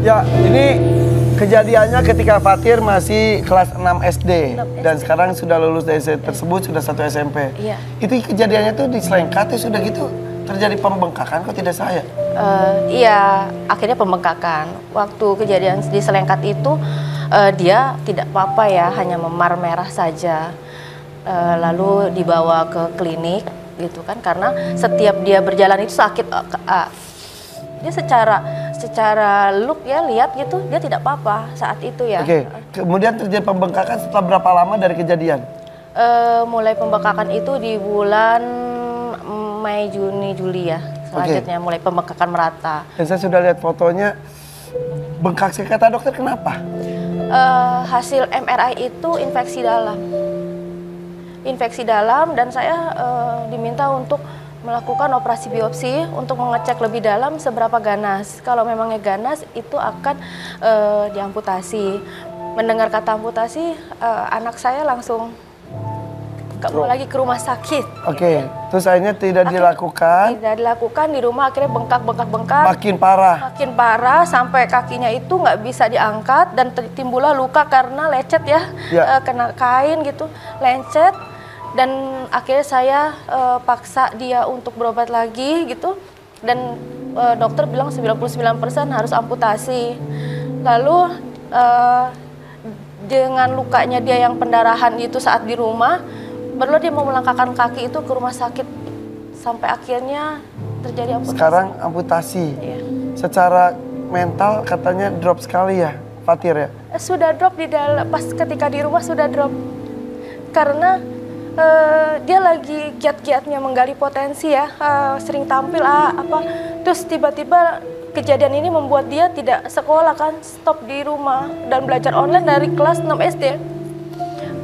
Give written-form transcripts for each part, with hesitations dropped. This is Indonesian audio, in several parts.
Ya, ini kejadiannya ketika Fatir masih kelas 6 SD. Dan sekarang sudah lulus dari SD tersebut, sudah 1 SMP. Iya. Itu kejadiannya tuh di Selengkat, sudah gitu terjadi pembengkakan, kok tidak saya? Iya, akhirnya pembengkakan. Waktu kejadian di Selengkat itu, dia tidak apa-apa ya, hanya memar merah saja. Lalu dibawa ke klinik gitu kan, karena setiap dia berjalan itu sakit. Dia secara look ya, lihat gitu, dia tidak apa-apa saat itu ya. Oke, kemudian terjadi pembengkakan setelah berapa lama dari kejadian? Mulai pembengkakan itu di bulan Mei, Juni, Juli ya. Selanjutnya mulai pembengkakan merata. Dan saya sudah lihat fotonya, bengkak sekali, kata dokter kenapa? Hasil MRI itu infeksi dalam. Infeksi dalam, dan saya diminta untuk melakukan operasi biopsi untuk mengecek lebih dalam seberapa ganas. Kalau memangnya ganas, itu akan diamputasi. Mendengar kata amputasi, anak saya langsung mau lagi ke rumah sakit. Oke, terus akhirnya tidak dilakukan? Tidak dilakukan, di rumah akhirnya bengkak. Makin parah? Makin parah, sampai kakinya itu nggak bisa diangkat dan timbullah luka karena lecet ya. Kena kain gitu, lecet. Dan akhirnya saya paksa dia untuk berobat lagi gitu. Dan dokter bilang 99% harus amputasi. Lalu dengan lukanya dia yang pendarahan itu saat di rumah, baru dia mau melangkahkan kaki itu ke rumah sakit. Sampai akhirnya terjadi amputasi. Sekarang amputasi. Iya. Secara mental katanya drop sekali ya, Fatir ya? Sudah drop di dalam, pas ketika di rumah sudah drop. Karena dia lagi giat-giatnya menggali potensi ya, sering tampil terus tiba-tiba kejadian ini membuat dia tidak sekolah kan, stop di rumah dan belajar online dari kelas 6 SD.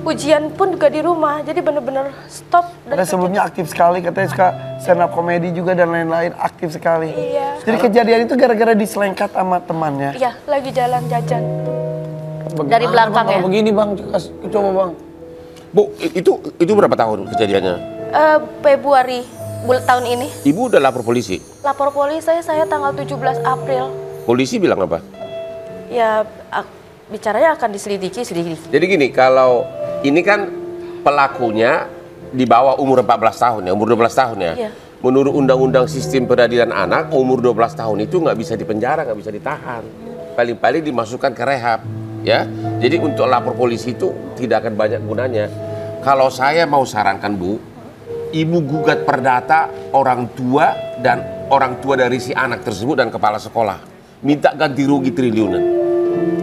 Ujian pun juga di rumah, jadi benar-benar stop. Ada sebelumnya aktif sekali, katanya suka stand up comedy juga dan lain-lain, aktif sekali. Iya. Jadi kejadian itu gara-gara diselengkat sama temannya? Iya, lagi jalan jajan. Dari belakang ya. Begini bang, coba bang. Bu, itu berapa tahun kejadiannya? Februari tahun ini. Ibu udah lapor polisi? Lapor polisi saya tanggal 17 April. Polisi bilang apa? Ya, bicaranya akan diselidiki. Jadi gini, kalau ini kan pelakunya di bawah umur 14 tahun ya, umur 12 tahun ya. Iya. Menurut Undang-Undang Sistem Peradilan Anak, umur 12 tahun itu nggak bisa dipenjara, nggak bisa ditahan. Paling-paling dimasukkan ke rehab. Ya, jadi untuk lapor polisi itu tidak akan banyak gunanya. Kalau saya mau sarankan Bu, Ibu gugat perdata orang tua dan orang tua dari si anak tersebut dan kepala sekolah. Minta ganti rugi triliunan.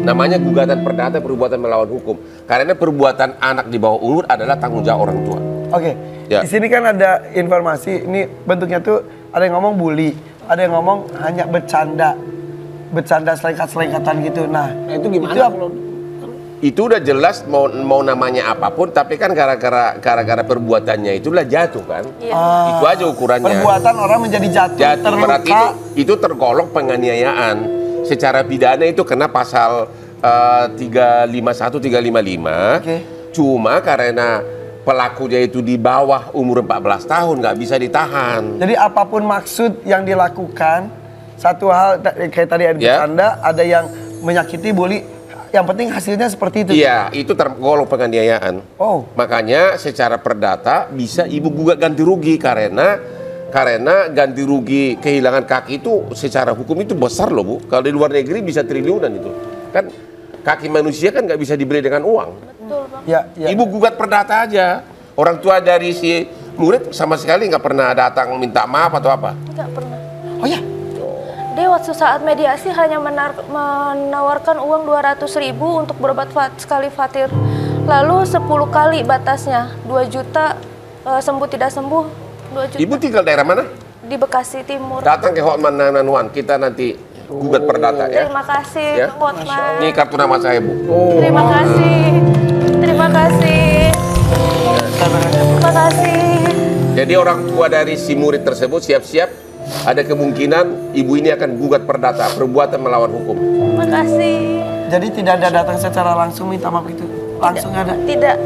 Namanya gugatan perdata perbuatan melawan hukum. Karena perbuatan anak di bawah umur adalah tanggung jawab orang tua. Oke, Ya. Di sini kan ada informasi, ini bentuknya tuh ada yang ngomong bully, ada yang ngomong hanya bercanda selengkat-selengkatan gitu. Nah, itu gimana? Itu udah jelas mau namanya apapun, tapi kan gara-gara perbuatannya itulah jatuh kan. Iya. Itu aja ukurannya. Perbuatan orang menjadi jatuh terluka. Berarti itu tergolong penganiayaan. Secara pidana itu kena pasal 351, 355. Oke. Cuma karena pelakunya itu di bawah umur 14 tahun nggak bisa ditahan. Jadi apapun maksud yang dilakukan, satu hal kayak tadi ada bercanda, ada yang menyakiti, bully, yang penting hasilnya seperti itu. Iya, itu tergolong penganiayaan. Oh. Makanya secara perdata bisa Ibu gugat ganti rugi karena ganti rugi kehilangan kaki itu secara hukum itu besar loh Bu. Kalau di luar negeri bisa triliunan itu. Kan kaki manusia kan nggak bisa dibeli dengan uang. Betul, Bang. Ya. Ibu gugat perdata aja. Orang tua dari si murid sama sekali nggak pernah datang minta maaf atau apa? Nggak pernah. Oh ya. Dia waktu saat mediasi hanya menawarkan uang 200.000 untuk berobat sekali Fatir. Lalu 10 kali batasnya, 2 juta, sembuh tidak sembuh, 2 juta. Ibu tinggal daerah mana? Di Bekasi Timur. Datang ke Hotman 911, kita nanti gugat perdata ya. Terima kasih, Ya. Bang Hotman. Ini kartu nama saya Bu. Terima kasih. Terima kasih. Terima kasih. Jadi orang tua dari si murid tersebut siap-siap ada kemungkinan ibu ini akan gugat perdata perbuatan melawan hukum. Terima kasih. Jadi tidak ada datang secara langsung minta maaf itu? Langsung ada? Tidak.